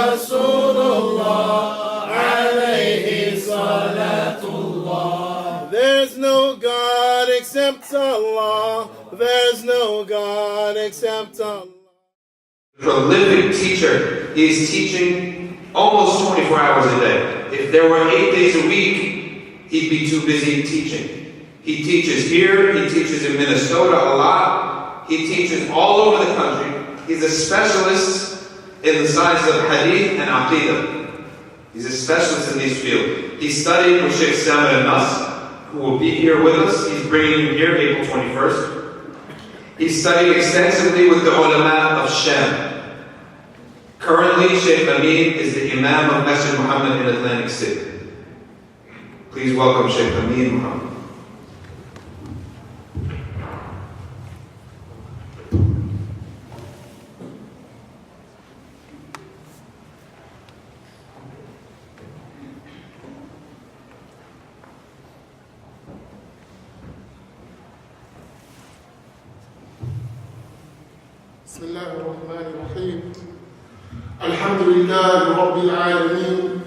Rasulullah alayhi salatullah. There's no God except Allah. There's no God except Allah. Prolific teacher. He's teaching almost 24 hours a day. If there were 8 days a week, he'd be too busy teaching. He teaches here, he teaches in Minnesota a lot, he teaches all over the country. He's a specialist in the science of hadith and aqidah. He's a specialist in these fields. He studied with Sheikh Sama and Nas, who will be here with us. He's bringing you here April 21st. He studied extensively with the ulama of Sham. Currently, Sheikh Amin is the Imam of Masjid Muhammad in Atlantic City. Please welcome Sheikh Amin Muhammad. بسم الله الرحمن الرحيم الحمد لله رب العالمين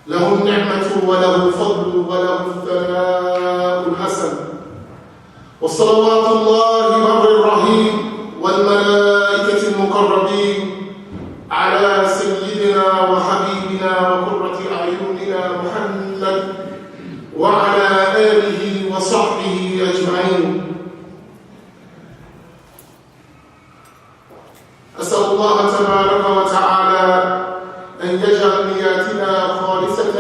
له النعمة وله الفضل وله الثناء الحسن وصلوات الله بر الرحيم والملائكة المقربين على سيدنا وحبيبنا وقرة أعيننا محمد وعلى آله وصحبه أجمعين. أسأل الله تبارك وتعالى أن يجعل نياتنا خالصة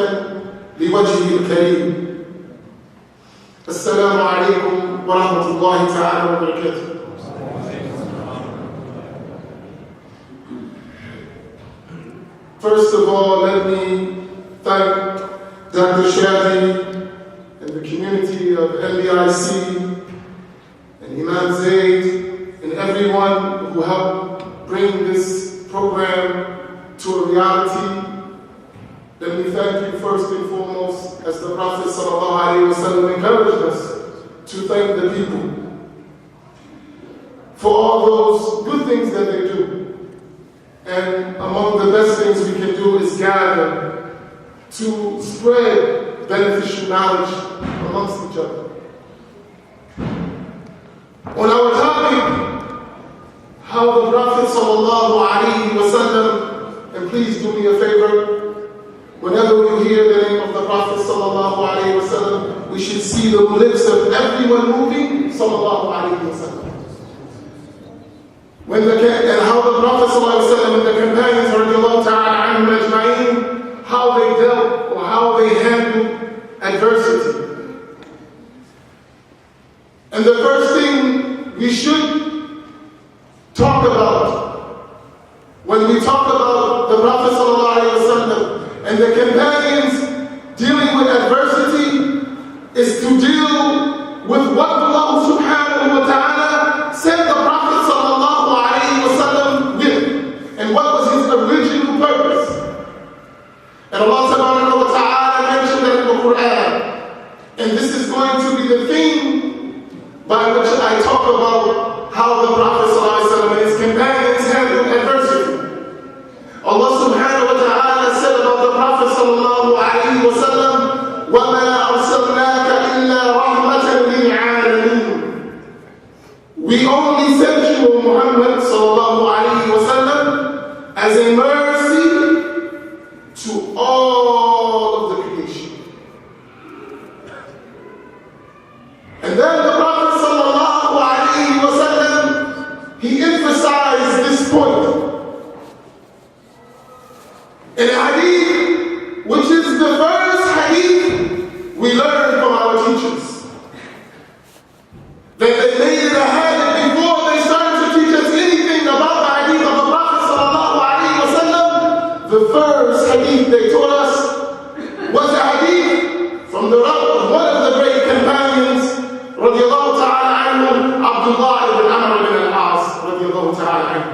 لوجهه الكريم. السلام عليكم ورحمة الله تعالى وبركاته. First of all, let me thank Dr. Shadi and the community of LBIC and Imam Zaid and everyone who helped bring this program to a reality. Let me thank you first and foremost, as the Prophet ﷺ encouraged us to thank the people for all those good things that they do. And among the best things we can do is gather to spread beneficial knowledge amongst each other. On our topic, how the Prophet ﷺ, and please do me a favor, whenever you hear the name of the Prophet ﷺ, we should see the lips of everyone moving, ﷺ. And how the Prophet ﷺ and the companions, how they dealt or how they handled adversity. And the first thing we should talk about when we talk about the Prophet ﷺ and the companions dealing with adversity is to deal with what Allah subhanahu wa ta'ala sent the Prophet ﷺ with, and what was his original purpose. And Allah subhanahu wa ta'ala mentioned that in the Quran, and this is going to be the theme by which I talk about how the Prophet ﷺ and his companions handled adversity. Allah subhanahu wa ta'ala said about the Prophet ﷺ, وَمَا أَرْسَلْنَاكَ إِلَّا رَحْمَةً لِلْعَالَمِينَ. We only sent you, O Muhammad ﷺ, as a mercy to all of the creation. And then the Prophet ﷺ, he emphasized this point in a hadith, which is the first hadith we learned from our teachers. That they made it a habit before they started to teach us anything about the hadith of the Prophet ﷺ. The first hadith they taught us was a hadith from the one of the great companions, radiallahu ta'ala anhu, Abdullah ibn Amr ibn al-As, radiallahu ta'ala anhu.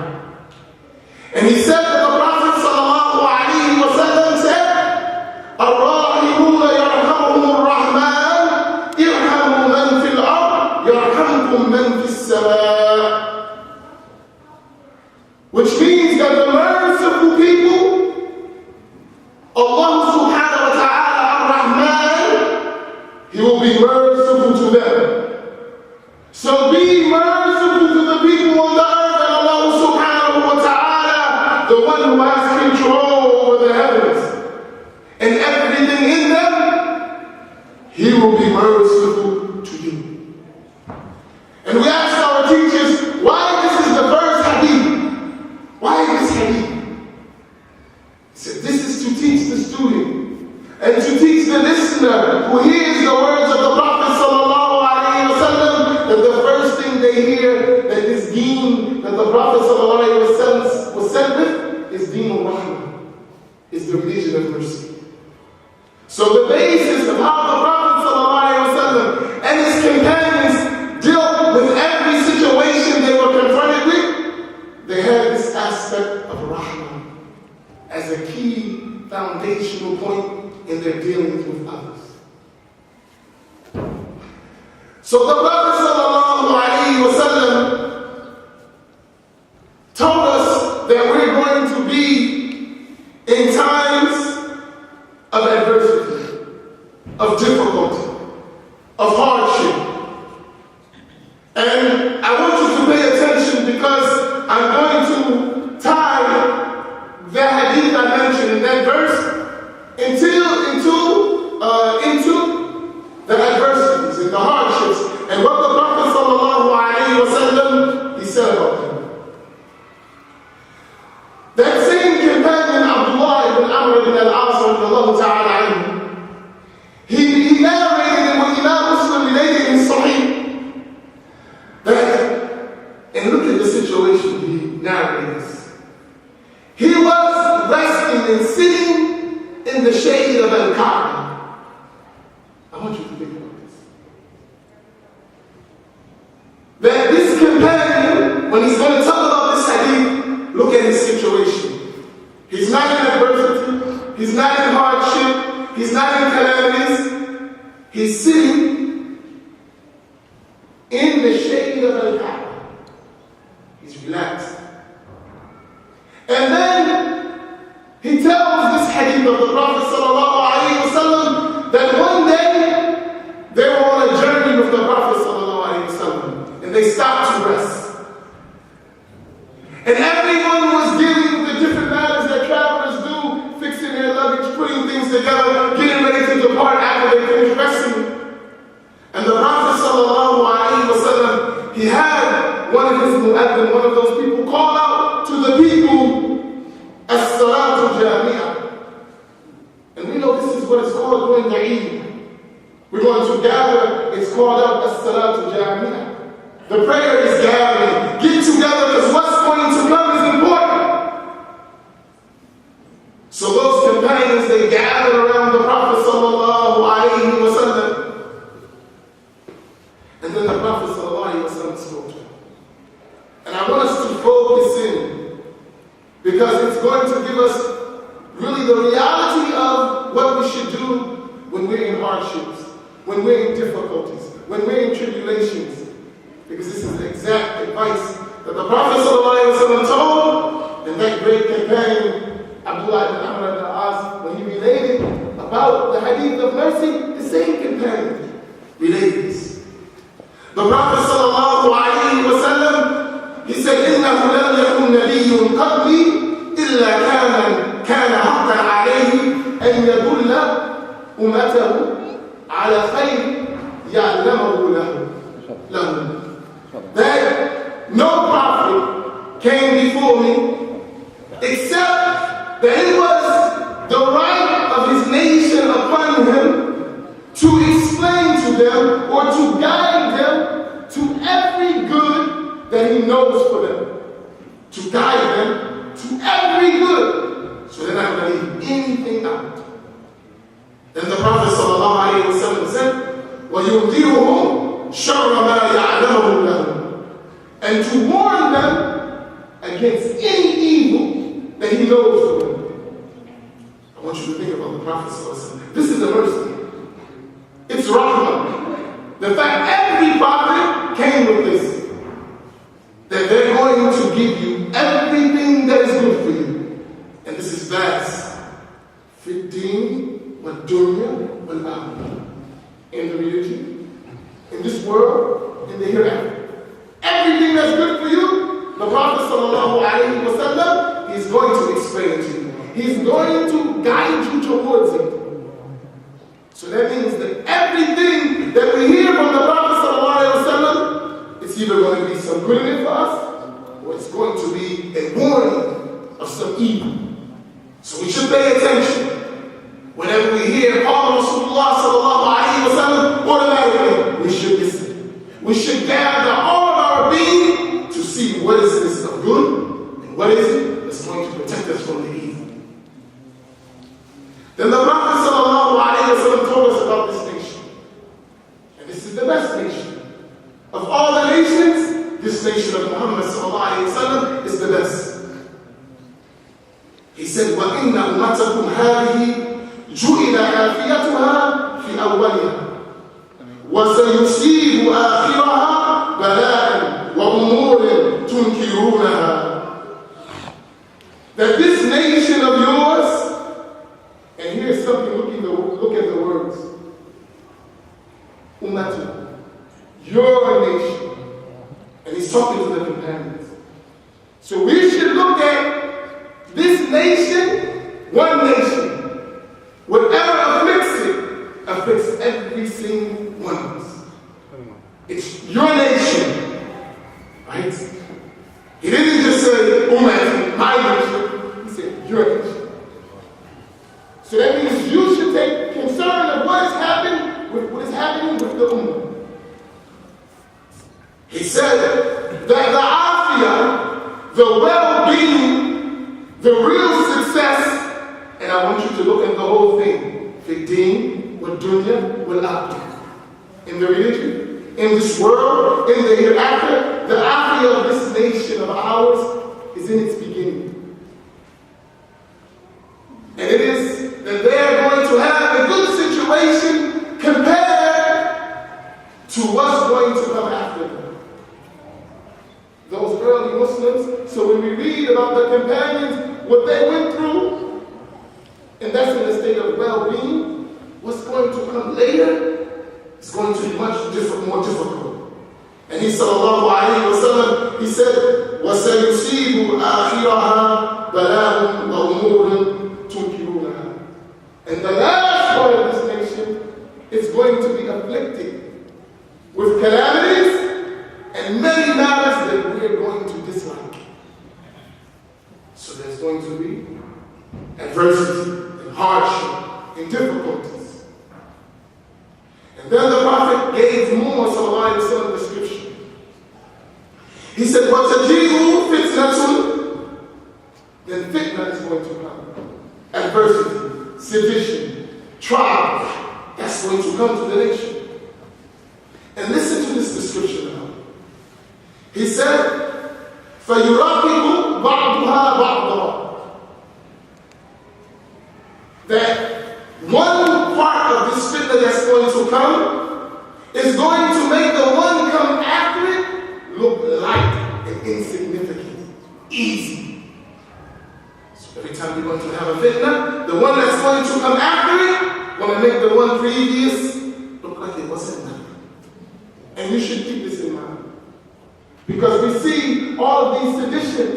And he said that the Prophet ﷺ said, الراحمون يرحمهم الرحمن ارحموا من في الأرض يرحمكم من في السماء. Which means that the merciful people So be merciful to the people on the earth, and Allah subhanahu wa ta'ala, the one who has control over the heavens and everything in them, He will be merciful to you. And we asked our teachers, why this is the first hadith? Why this hadith? He said, this is to teach the student and to teach the listener who hears the words of the Prophet sallallahu alaihi wasallam, that the first thing they hear, that this deen that the Prophet sallallahu alaihi wasallam was sent with, is deen al-Rahmah, is the religion of mercy. So the basis of how the Prophet sallallahu alaihi wasallam and his companions dealt with every situation they were confronted with, they had this aspect of Rahmah as a key foundational point in their dealings with others. So the Prophet sallallahu alaihi wasallam told us that we're going to be in times of adversity, of difficulty, of hardship. And I want you to pay attention, because I'm going to tie the hadith I mentioned in that verse into the adversities and the hardships and what the Prophet sallallahu alaihi wasallam he said about them. That same companion, Abdullah ibn Amr ibn al-As, he narrated, and what Imam Muslim related in Sahih, that, and look at the situation he narrated this. He was resting and sitting in the shade of Al-Kaaba. I want you to think about this. That this companion, when he's going to talk about this hadith, look at his situation. He's not in adversity, he's not in hardship, he's not in calamities. He's sitting in the shade of Al-Kaaba. He's relaxed. And then he tells this hadith of the Prophet sallallahu alaihi wasallam that one day they were on a journey with the Prophet sallallahu alaihi wasallam, and they stopped to rest. And everyone was dealing with the different matters that travelers do, fixing their luggage, putting things together, getting ready to depart after they finish resting. And the Prophet sallallahu alaihi wasallam, he had one of his mu'adhin, one of those people, call out to the people, as-salatu jami'ah. And we know this is what it's called during the Eid. We're going to gather, it's called out as-salatu jami'ah. The prayer is gathering. Get together, because what's going to come is important. So those companions, they gathered around the Prophet sallallahu alaihi wasallam. And then the Prophet sallallahu alaihi wasallam spoke to them. And I want us to focus in, because it's going to give us really the reality of what we should do when we're in hardships, when we're in difficulties, when we're in tribulations. Because this is the exact advice that the Prophet ﷺ told, and that great companion, Abdullah ibn Amr ibn al-As, when he related about the hadith of mercy, the same companion related this. The Prophet ﷺ, he said, إِنَّهُ لَمْ يَكُنْ نَبِيٌّ قَبْلِي إِلَّا كَانَ حَقًّا عَلَيْهِ أَنْ يَدُلَّ أُمَّتَهُ عَلَى خَيْرٍ يَعْلَمَهُ لَهُ. That no prophet came before me except that it was the right of his nation upon him to explain to them or to guide them to every good that he knows for them. To guide them to every good, so they're not going to leave anything out. Then the Prophet ﷺ said, وَيُنْذِرُهُمْ شَرَّ مَا يَعْلَمَهُ لَهُمْ, and to warn them against any evil that he knows for them. I want you to think about the Prophet ﷺ. This is a mercy. It's rahmah. The fact every prophet came with this, that they're going to give you everything that is good for you. And this is vast. Fid-deen wa-dunya wal-akhirah. In the religion, in this world, in the hereafter. that's good for you, the Prophet sallallahu alaihi wasallam is going to explain it to you. He's going to guide you towards it. So that means that everything that we hear from the Prophet sallallahu alaihi wasallam, it's either going to be some good in it for us, or it's going to be a warning of some evil. So we should pay attention. Whenever we hear Qala Rasulullah sallallahu alaihi wasallam, automatically we should listen. We should gather all of our being to see what is this of good and what is it that's going to protect us from the evil. Then the Prophet sallallahu alaihi wasallam told us about this nation. And this is the best nation. Of all the nations, this nation of Muhammad sallallahu alaihi wasallam is the best. He said, وَإِنَّ أُمَّتَكُمْ هَذِهِ جُعِلَ عَافِيَتُهَا فِي أَوَّلِهَا وَسَيُصِيبُ آخِرَهَا بَلَاءً وَأُمُورٍ تُنْكِرُونَهَا. That this nation of yours, and here's something, look at the words. Ummatu, your nation. And he's talking to the companions. So we should look at this nation, one nation. Whatever afflicts every single one of us. It's your nation. Right? He didn't just say, Ummah, my nation. He said, your nation. So that means you should take concern of what is happening with the Ummah. He said that the afiyah, the well-being, the real success, and I want you to look at the whole thing. Fi deen, wa dunya, wal akhirah. In the religion, in this world, in the hereafter, the afiyah of this nation of ours is in its beginning. And it is that they are going to have a good situation compared to what's going to come after them. Those early Muslims, so when we read about the companions, what they went through, and that's in a state of well-being, what's going to come later is going to be much more difficult. And he sallallahu alayhi wa sallam, he said, وَسَيُصِيبُ آخِرَهَا بَلَاءٌ وَأُمُورٌ تُنْكِرُونَهَا. And the last part of this nation is going to be afflicted with calamities and many matters that we are going to dislike. So there's going to be adversity, hardship, and difficulties. And then the Prophet gave more sallallahu alayhi wa sallam description. He said, وَتَجِيهُ فِتْنَةٌ. Then fitna is going to come. Adversity, sedition, trials, that's going to come to the nation. And listen to this description now. He said, فَيُرَقِّبُ بَعْضُهَا بَعْضًا. That one part of this fitna that's going to come is going to make the one come after it look light and insignificant, easy. So every time you're going to have a fitna, the one that's going to come after it will make the one previous look like it wasn't nothing. And you should keep this in mind. Because we see all of these seditions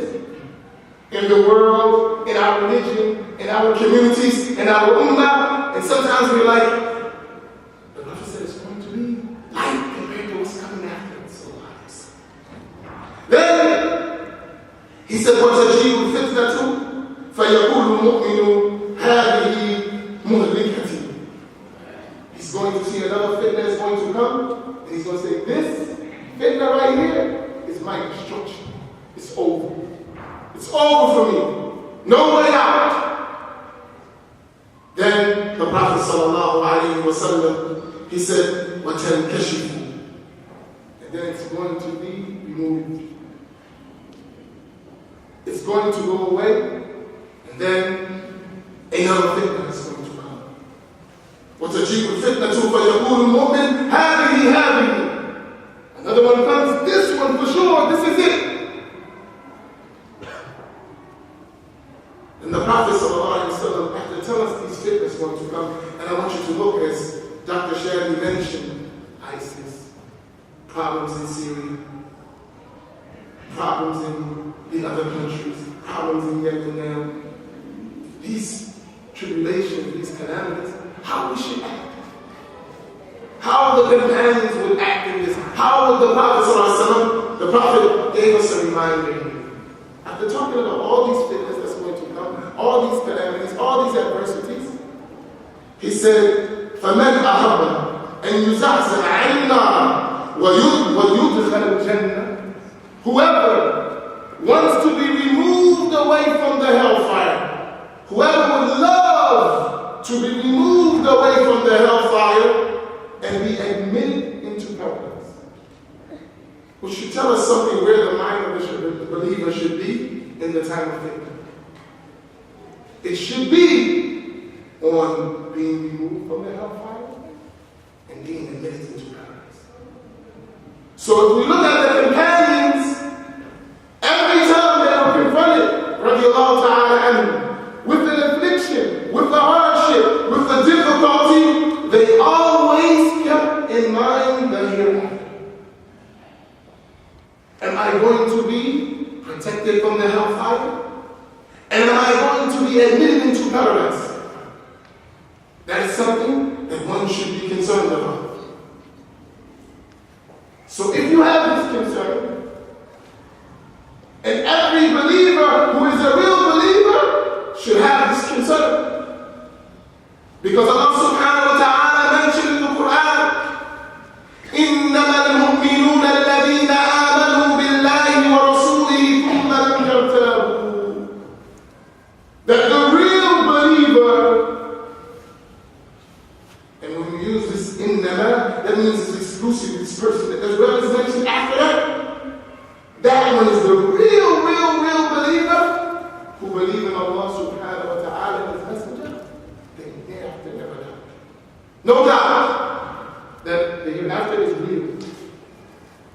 in the world, in our religion, in our communities, in our ummah, and sometimes we're like, the Prophet said it's going to be light compared to what's coming after us. Then he said, وَتَجِيبُ الْفِتْنَةُ فَيَقُولُ الْمُؤْمِنُ هَذِهِ مُهْلِكَةِ. He's going to see another fitna is going to come, and he's going to say, this fitna right here is my destruction. It's over. It's over for me. No way out. Then the Prophet sallallahu alaihi wasallam, he said, وَتَنْكَشِفُ. And then it's going to be removed. It's going to go away, and then another fitna is going to come. وَتَجِيبُ الْفِتْنَةُ فَيَقُولُ الْمُؤْمِنُ هَذِهِ. Another one comes, this one for sure, this is it. And the Prophet ﷺ, after telling us these fitnas going to come, and I want you to look, as Dr. Shadi mentioned, ISIS, problems in Syria. problems in other countries, problems in Yemen now, these tribulations, these calamities, how we should act. How the companions would act in this. How would the Prophet gave us a reminder here. After talking about all these fitness that's going to come, all these calamities, all these adversities, he said, فَمَنْ أَحَبَّ أَنْ يُزَحْزَحَ عَنِ النَّارِ وَيُدْخَلَ الْجَنَّةِ. Whoever wants to be removed away from the hellfire, whoever would love to be removed away from the hellfire and be admitted into paradise, which should tell us something where the mind of the believer should be in the time of fitnah. It should be on being removed from the hellfire and being admitted into paradise. So if we look at the companions, every time they were confronted, radiallahu ta'ala anhum, with an affliction, with the hardship, with the difficulty, they always kept in mind the hereafter. Am I going to be protected from the hellfire? And am I going to be admitted into paradise? That is something that one should be concerned about. So if you have this concern, and every believer who is a real believer should have this concern, because Allah subhanahu wa ta'ala mentioned in the Quran, إِنَّمَا الْمُؤْمِنُونَ الَّذِينَ آمَنُوا بِاللَّهِ وَرَسُولِهِ ثُمَّ لَمْ يَرْتَابُوا. That the real believer, and when we use this إِنَّمَا, that means it's exclusive, it's person, as well as mentioned after that, that one is the real believer who believe in Allah subhanahu wa ta'ala and His Messenger. They hereafter never die. No doubt that the hereafter is real.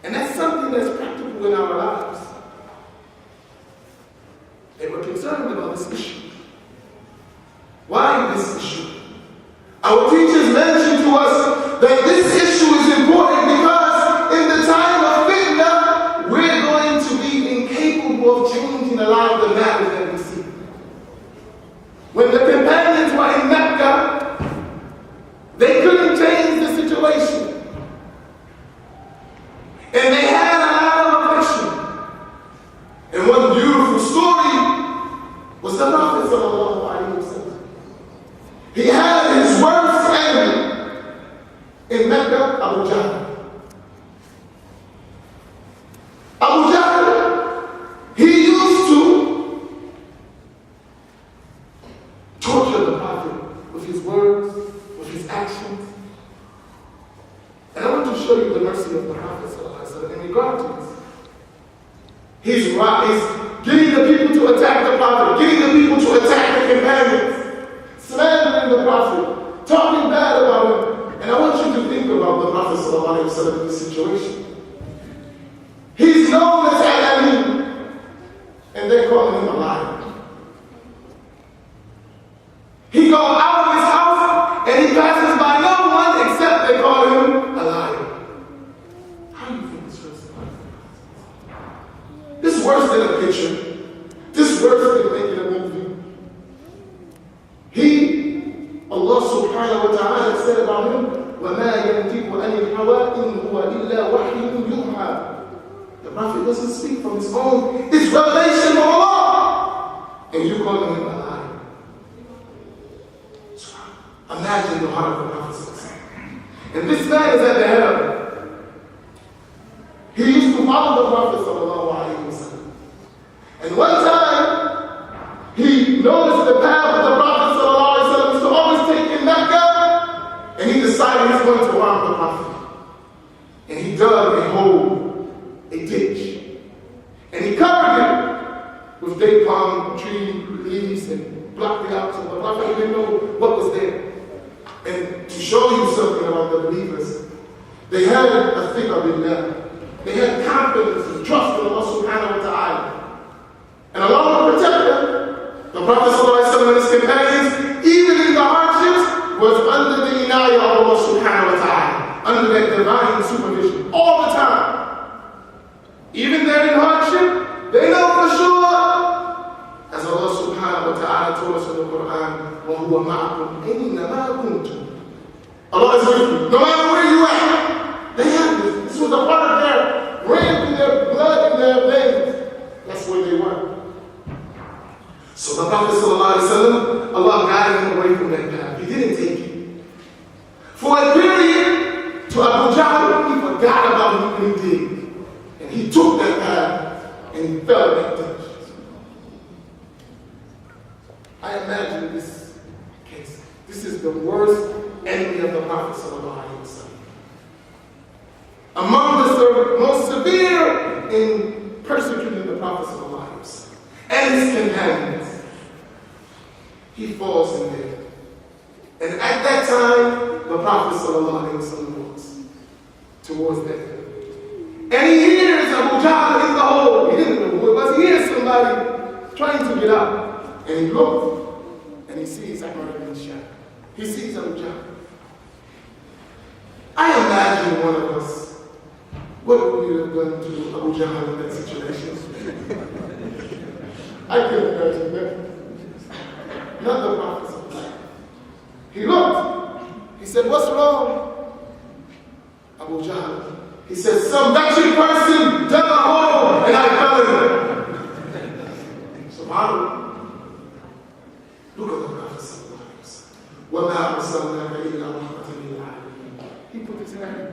And that's something that's practical in our lives. They were concerned about this issue. Why this issue? Our teachers mentioned to us that this issue is important because in the time of fitna, we're going to be incapable of changing a lot of the matters that we see. When the companions were in Mecca, they couldn't change the situation. And they had a lot of affliction. And one beautiful story was the Prophet sallallahu alaihi wasallam. He had his worst enemy in Mecca, Abu Jahl. Abu Jahl, he used to torture the Prophet with his words, with his actions. And I want to show you the mercy of the Prophet in regard to this. He's getting the people to attack the Prophet, getting the people to attack the companions, slandering the Prophet, talking bad about him. And I want you to think about the Prophet in this situation. He's known as Amin, and they're calling him a liar. He goes out of his house and he passes by no one except they call him a liar. How do you think this verse is? This is worse than a picture. This is worse than making a movie. Allah subhanahu wa ta'ala said about him, وَمَا يَنْتِقُ عَنِ الْهَوَىٰ إِنْ هُوَ إِلَّا وَحْيٌ يُوحَىٰ. The Prophet doesn't speak from his own. It's revelation from Allah. And you call him a liar. Imagine the heart of the Prophet. And this man is at the head of it. He used to follow the Prophet sallallahu alaihi wasallam. And one time, he noticed the path of the Prophet sallallahu alaihi wasallam was to always take in Mecca, and he decided he's going to harm the Prophet. And he dug a hole, a ditch, and he covered it with date palm tree leaves and blocked it out so the Prophet didn't know what was there. And to show you something about the believers, they had a thiqah billah. They had confidence and trust in Allah subhanahu wa ta'ala. And Allah will protect them. The Prophet ﷺ and his companions, even in the hardships, was under the inayah of Allah subhanahu wa ta'ala, under that divine supervision, all the time. Even there in hardship, هُوَ مَعَكُمْ أَيْنَمَا كُنْتُمْ. Allah is with you, no matter where you at. They had this. This was a part of their, ran through their blood and their veins. That's where they were. So the Prophet ﷺ, Allah guided him away from that path. He didn't take it. For a period, to Abu Jahl, he forgot about what he did. And he took that path and he fell in that ditch. I imagine this case. This is the worst enemy of the Prophet ﷺ. Among the most severe in persecuting the Prophet ﷺ and his companions. He falls in there. And at that time, the Prophet ﷺ walks towards that. And he hears Abu Jahl in the hole. He didn't know who it was. He hears somebody trying to get out. And he looks, and he sees Imam Amin. He sees Abu Jahl. I imagine one of us, what would we have done to Abu Jahl in that situation? I can imagine that. Not the Prophet. He looked. He said, "What's wrong?" Abu Jahl. He said, "Some wretched person dug a hole and I fell in it." SubhanAllah. Look at the Prophet. وَمَا أَرْسَلْنَاكَ إِلَّا رَحْمَةً لِلْعَالَمِينَ. He put his hand.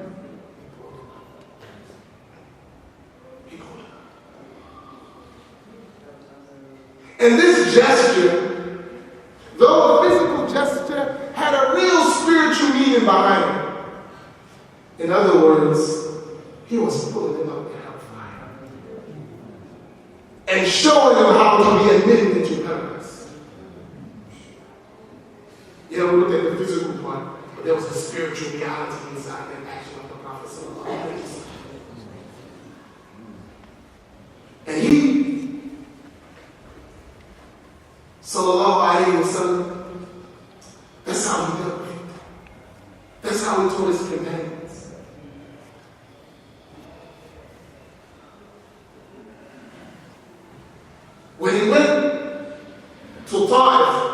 He pulled it. And this gesture, though a physical gesture, had a real spiritual meaning behind it. In other words, he was pulling him up the hellfire and showing him how to be admitted into paradise. You know, we looked at the physical part, but there was a spiritual reality inside that action of the Prophet sallallahu alaihi wasallam. And he, sallallahu alaihi wasallam, that's how he dealt with it. That's how he taught his companions. When he went to Ta'if,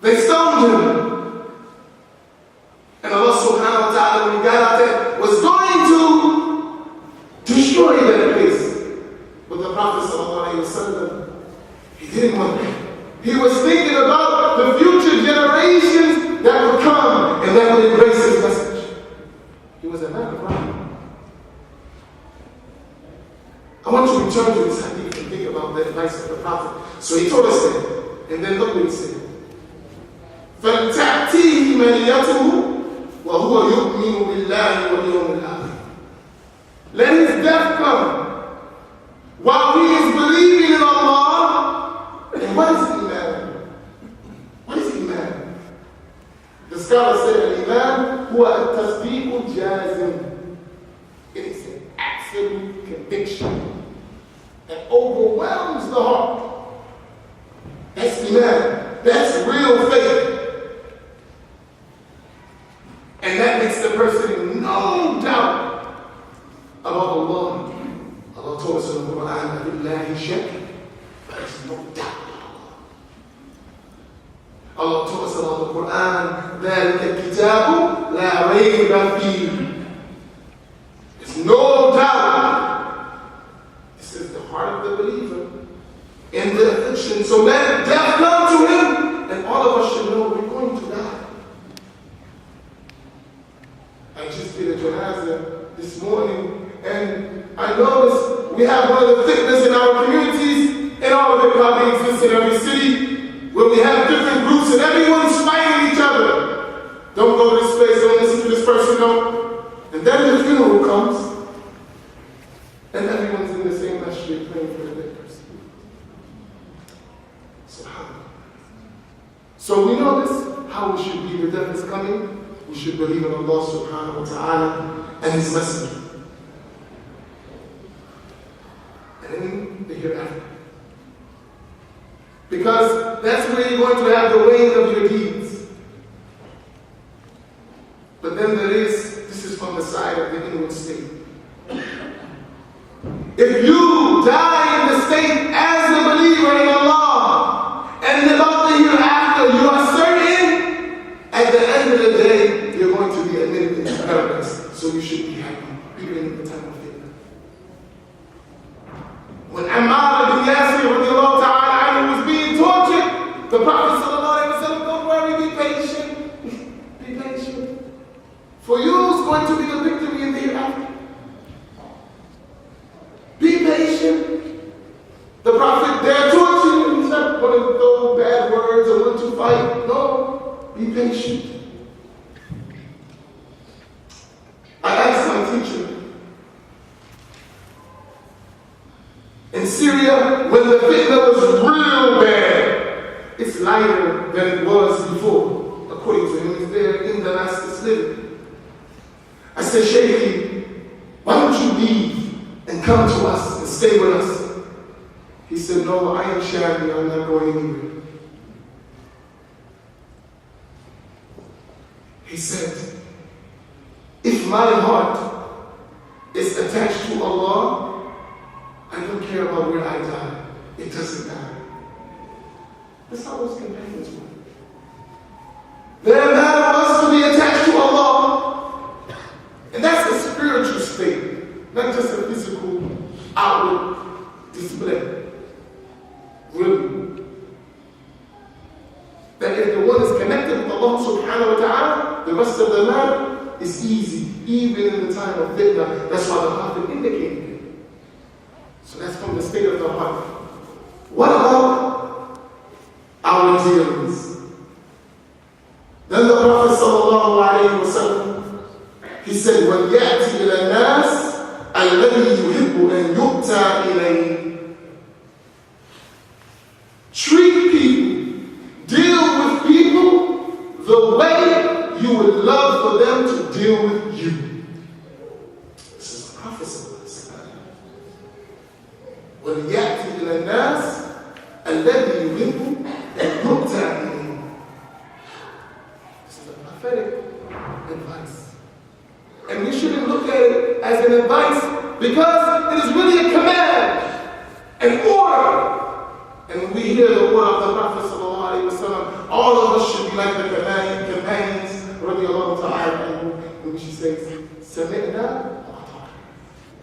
they stoned him. And Allah subhanahu wa ta'ala, when he got out there, was going to destroy that place. But the Prophet sallallahu alaihi wasallam, he didn't want that. He was thinking about the future generations that would come and that would embrace his message. He was a man of right. I want you to return to this hadith and think about the advice of the Prophet. So he told us that. And then look what he said. فَلْتَأْتِيهِ مَنِيَّتُهُ وَهُوَ يُؤْمِنُ بِاللَّهِ وَالْيَوْمِ الْآخِرِ. Let his death come while he is believing in Allah. And what is Iman? What is Iman? The scholar said, Iman huwa at-tasdeeq al-jazim. It is an absolute conviction that overwhelms the heart. That's Iman. That's real faith. And that makes the person in no doubt about Allah. Allah told us in the Quran, Billahi Shakir. There is no doubt about Allah. Allah told us in the Quran, ذَلِكَ الْكِتَابُ لَا رَيْبَ فِيهِ. There's no doubt. This is the heart of the believer in the affliction. So let death come to him, and all of us should know we're going to die. I just did a janazah this morning, and I noticed we have one of the fitness in our communities, and all of it probably exists in every city, where we have different groups and everyone's fighting each other. Don't go to this place, don't listen to this person, don't. And then the funeral comes, and everyone's in the same masjid praying for the dead person. So we know this, how we should be. The death is coming. We should believe in Allah subhanahu wa ta'ala and His Messenger. And in the hereafter. Because that's where you're going to have the weight of your deeds. But then this is from the side of the inward state. If you die in the state as a believer in Allah, and about the hereafter When Ammar ibn Yasir radiallahu ta'ala was being tortured, the Prophet sallallahu alayhi wa sallam, don't worry, be patient. Be patient. For you is going to be the victory in the hereafter. Be patient. The Prophet, they're torturing you. He's not going to throw bad words or want to fight. No. Be patient. I asked my teacher, in Syria, when the fitna was real bad, it's lighter than it was before. According to him, he's there in Damascus living. I said, Shaykh, why don't you leave and come to us and stay with us? He said, no, I am Shadi, I'm not going anywhere. He said, if my heart is attached to Allah, I don't care about where I die. It doesn't matter. That's how those companions were. Their matter was to be attached to Allah. And that's a spiritual state, not just a physical outward display. Really. That if the one is connected with Allah subhanahu wa ta'ala, the rest of the matter is easy, even in the time of fitna. That's why the Prophet indicated it. So that's from the state of the heart. What about our dealings? Then the Prophet sallallahu alayhi wa sallam, he said, وَلْيَأْتِ إِلَى النَّاسِ الَّذِي يُحِبُّ أَنْ يُؤْتَى إِلَيْهِ. Treat people, deal with people the way you would love for them to deal with you. This is the Prophet sallallahu alayhi wa sallam. وَلْيَأْتِ إِلَى النَّاسِ الَّذِي يُحِبُّ أَنْ يُؤْتَى إِلَيْهِ. This is a prophetic advice. And we shouldn't look at it as an advice because it is really a command, an order. And when we hear the word of the Prophet sallallahu alaihi wasallam, all of us should be like the companions, radiallahu ta'ala, and we should say, Sami'na,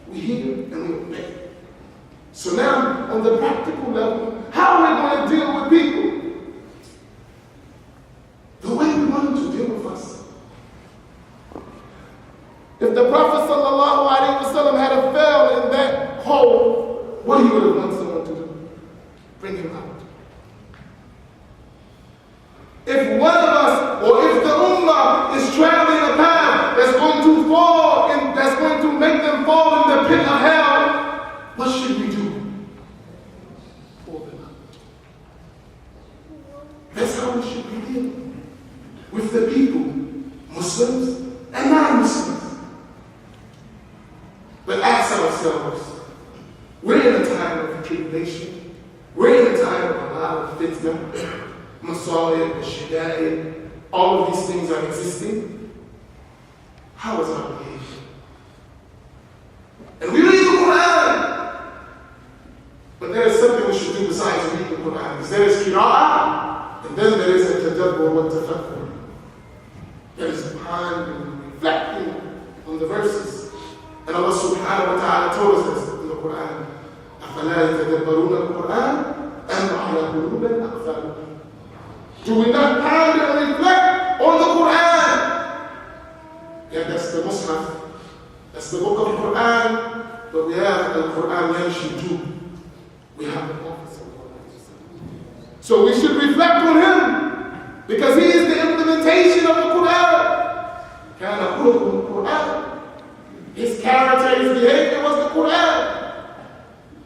we hear and we obey. So now, on the practical level, how are we going to deal with people? The way we want them to deal with us. If the Prophet sallallahu alaihi wasallam had a fell in that hole, what he would have wanted someone to do? Bring him out. If one of us, or if the ummah is traveling a path that's going to fall, and that's going to make them fall in the pit of hell, what should we do? Pull them out. That's how we should be dealing with the people, Muslims and non-Muslims. But ask ourselves, we're in a time of tribulation. We're in a time of a lot of fitna, masalih, shida'id, all of these things are existing. How is our behavior? And we read the Quran. But there is something we should do besides read the Quran. There is qira'ah, and then there is a tadabbur wa tafakkur. There is pondering, reflecting on the verses. And Allah subhanahu wa ta'ala told us in the Quran, أَفَلَا يَتَدَبَّرُونَ الْقُرْآنَ أَمْ عَلَى قُلُوبٍ أَقْفَالُهَا. Do we not ponder and reflect on the Quran? Yeah, that's the Mus'haf. That's the book of Quran. But we have the Quran Yamshi too. We have the Prophet. So we should reflect on him. Because he is the implementation of the Quran. كَانَ خُلُقُهُ الْقُرْآنِ. His character, his behavior was the Quran.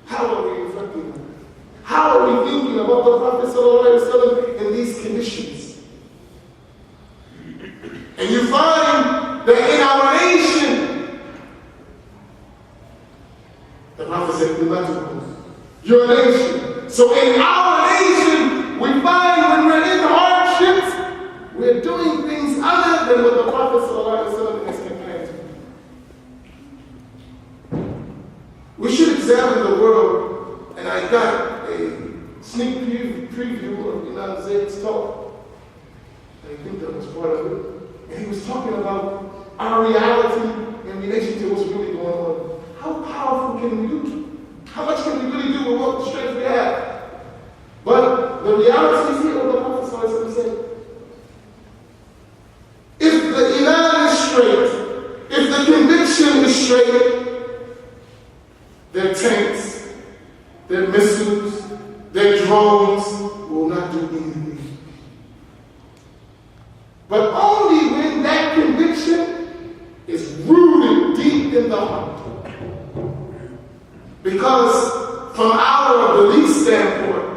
How are we reflecting on it? How are we thinking about the Prophet ﷺ in these conditions? And you find that in our nation, the Prophet said, your nation. So in our nation, we find when we're in hardships, we're doing things other than what the Prophet ﷺ and his companions did. We should examine the world, and I got a sneak preview of Imam Zaid's talk. I think that was part of it. And he was talking about our reality in relation to what's really going on. How powerful can we How much can we really do with what the strength we have? But the reality is here what the Prophet said. If the iman is straight, if the conviction is straight, their tanks, their missiles, their drones will not do anything. But only when that conviction is rooted deep in the heart. Because from our belief standpoint,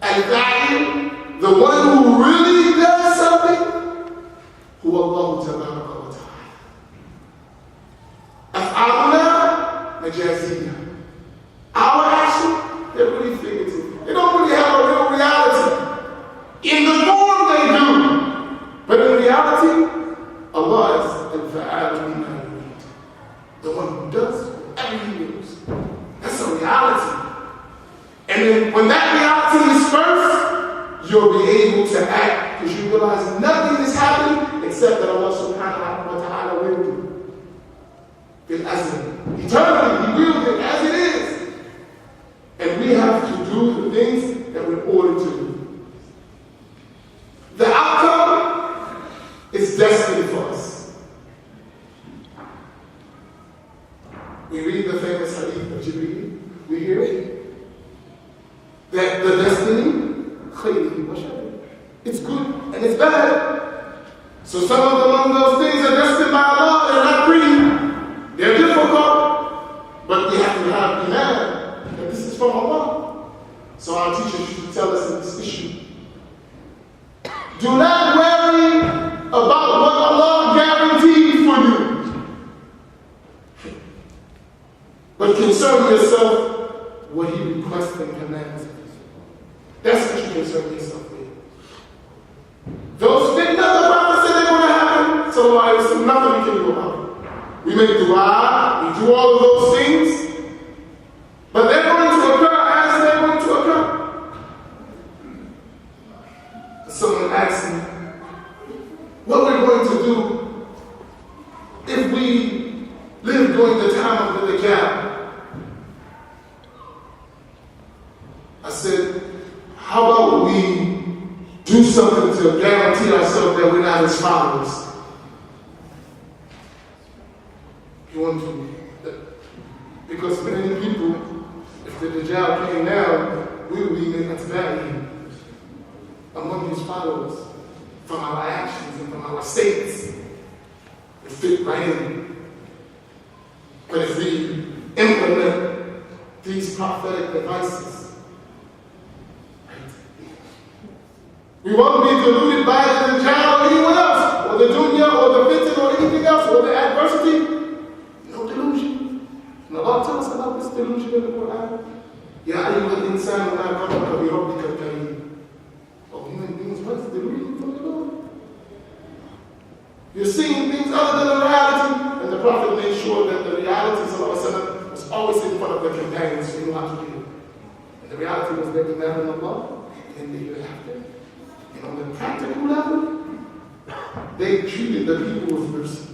al-Qa'im, the one who really does something, who Allah tabaraka wa ta'ala. Af'aluna majaziyya. Our action, they're really figurative. They don't really have a real reality. In the form they do. But in reality, Allah is al-Fa'al lima yurid. The one who does whatever he wills. That's a reality. And then when that reality is first, you'll be able to act because you realize nothing is happening except that Allah subhanahu wa ta'ala will do. Eternally, He willed it as it is. And we have to do the things that we're ordered to do. The outcome is destined for us. We read the famous hadith of Jibreel. We hear that the destiny, it's good and it's bad. So some of among those things are destined by Allah. They're not pretty. They're difficult. But we have to have iman that this is from Allah. So our teachers used to tell us in this issue. Do not worry about what Allah guaranteed for you. But concern yourself what He requests and commands. That's what you concern yourself with. Those things that the Prophet said they're going to happen, so there's nothing we can do about it. We make dua, we do all of those things, but they're going to occur as they're going to occur. Someone asked me, what we're going to do if we live during the time of the Dajjal. I said, how about we do something to guarantee ourselves that we're not his followers? You want to? Because many people, if the Dajjal came now, we would be in atba'ihim, among his followers, from our actions and from our statements. It fit right in. But if we implement these prophetic devices, we won't be deluded by the Dajjal or anyone else, or the dunya, or the fitna, or anything else, or the adversity. No delusion. And Allah tells us about this delusion in the Quran. Ya ayyuhal insanu ma gharraka bi rabbika al-kareem. Oh, human beings, what's the delusion from the Lord? You're seeing things other than the reality, and the Prophet made sure that the reality was always in front of the companions, so you know how to deal. And the reality was their demand on Allah, and the hereafter. And on the practical level, they treated the people with mercy.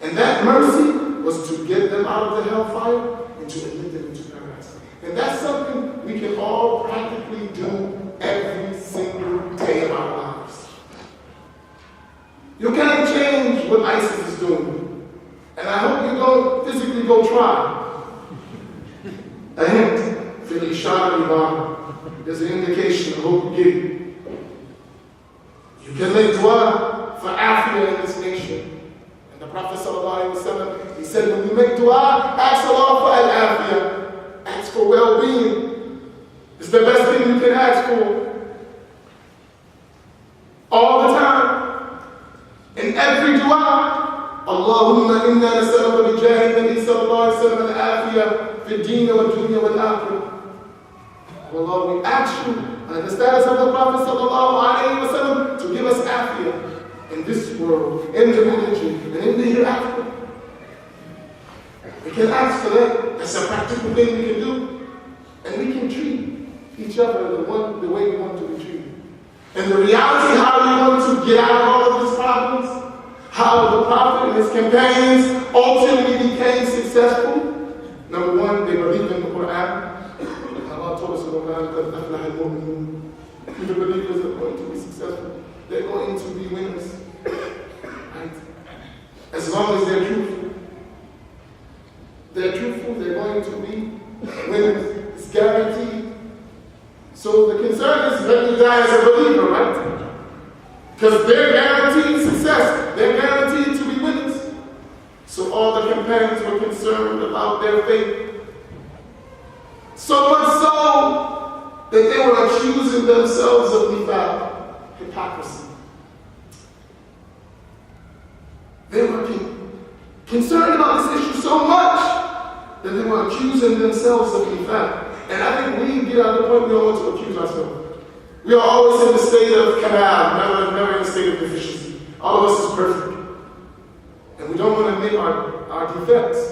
And that mercy was to get them out of the hellfire and to admit them into paradise. And that's something we can all practically do every single day of our lives. You can't change what ISIS is doing. And I hope you don't physically go try. A hint, fil ishara ibara. There's an indication, I hope you get it. You can make dua for Africa in this nation. And the Prophet ﷺ, he said, when you make dua, ask Allah for al-afiyah. Ask for well-being. It's the best thing you can ask for. All the time. In every dua, Allahumma inna nas'aluka bi jahi nabi sallallahu alayhi wa sallam al-afiyah fi ad-din wa ad-dunya wa al-akhirah. Allah, we ask you, and the status of the Prophet sallallahu alayhi wa sallam, to give us afiyah in this world, in the religion, and in the hereafter. We can ask for that. That's a practical thing we can do. And we can treat each other the way we want to be treated. And the reality, how we want to get out of all of these problems, how the Prophet and his companions ultimately became successful, Number one, they believe in the Quran. Allah told us in the Quran, the believers are going to be successful. They're going to be winners. Right? As long as they're truthful. They're truthful, they're going to be winners. It's guaranteed. So the concern is let me die as a believer, right? Because they're guaranteed success. They're guaranteed to be winners. So all the companions were concerned about their faith. So much so that they were accusing themselves of nifaq, hypocrisy. They were concerned about this issue so much that they were accusing themselves of nifaq. And I think we get out of the point we don't want to accuse ourselves. We are always in the state of kamal, never in the state of deficiency. All of us is perfect. And we don't want to admit our defects.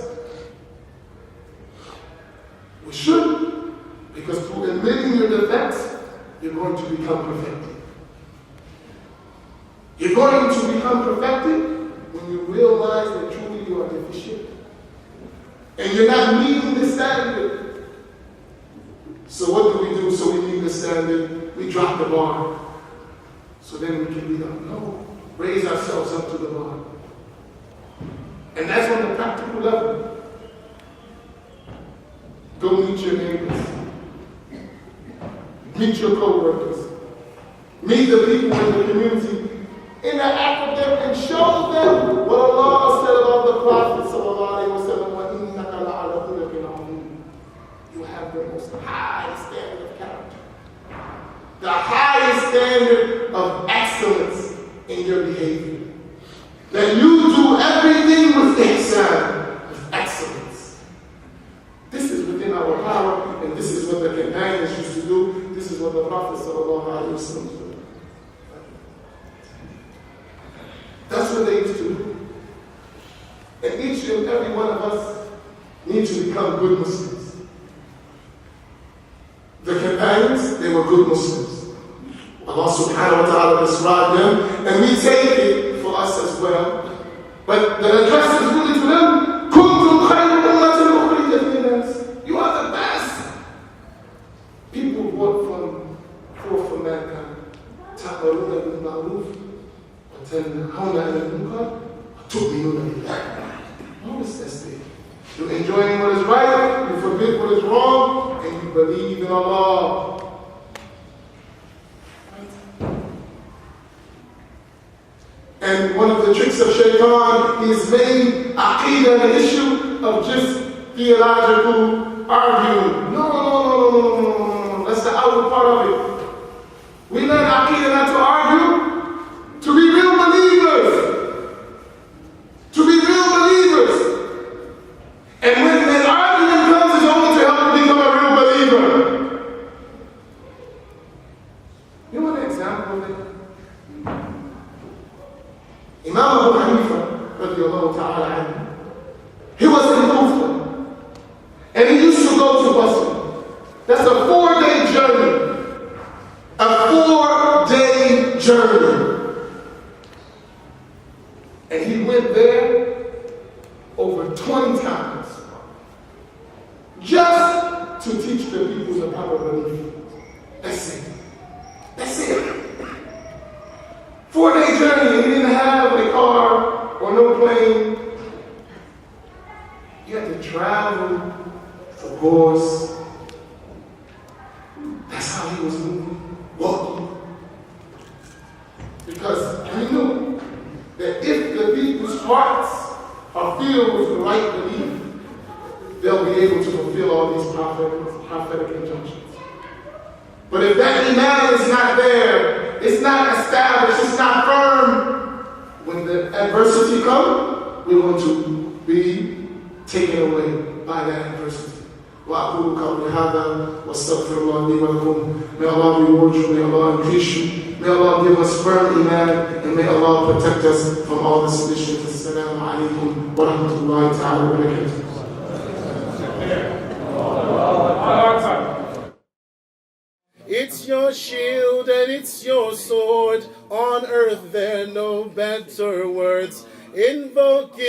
We should, because through admitting your defects, you're going to become perfected. You're going to become perfected when you realize that truly you are deficient. And you're not meeting the standard. So what do? So we meet the standard, we drop the bar. So then we can raise ourselves up to the bar. And that's on the practical level. Go meet your neighbors. Meet your co-workers. Meet the people in the community. Interact with them and show them what Allah said about the Prophet sallallahu alaihi wasallam. You have the most high standard of character. The highest standard of excellence in your behavior. That you do everything with ihsan, with excellence. This is within our power, and this is what the companions used to do. This is what the Prophet sallallahu alaihi wasallam did. That's what they used to do. And each and every one of us need to become good Muslims. The companions, they were good Muslims. Allah subhanahu wa ta'ala described them, and we take it for us as well. But the address is really to them. كُنْتُمْ خَيْرُ أُمَّةٍ أُخْرِجَتْ لِلنَّاسِ. You are the best. People brought forth from mankind. تَأْمُرُونَ بِالْمَعْرُوفِ وَتَنْهَوْنَ عَنِ الْمُنكَرِ وَتُؤْمِنُونَ بِاللَّهِ. Notice that statement. You enjoying what is right, you forbid what is wrong, and you believe in Allah. And one of the tricks of shaitan is made aqeedah an issue of just theological arguing. No. That's the outer part of it. We learn aqeedah not to argue, to be real believers. To be real believers. And when an argument comes, it's only to help you become a real believer. You want an example of it? Imam Abu Hanifa, radiallahu ta'ala anhu, he was in Kufa. And he used to go to Basra. That's a 4-day journey. A 4-day journey. And he went there over 20 times. Just to teach the people the proper belief. That's it. That's it. 4-day journey, and he didn't have a car or no plane. You had to travel for horse. That's how he was moving, walking. Because he knew that if the people's hearts are filled with the right belief, they'll be able to fulfill all these prophetic injunctions. But if that iman is not there, it's not established, it's not firm, when the adversity comes, we want to be taken away by that adversity. وأقول قولي هذا واستغفر الله لي ولكم. May Allah reward you, may Allah increase you, may Allah give us firm iman, and may Allah protect us from all the seditions. Assalamu alaikum wa rahmatullahi ta'ala wa barakatuh. It's your shield and it's your sword. On earth there are no better words. Invoking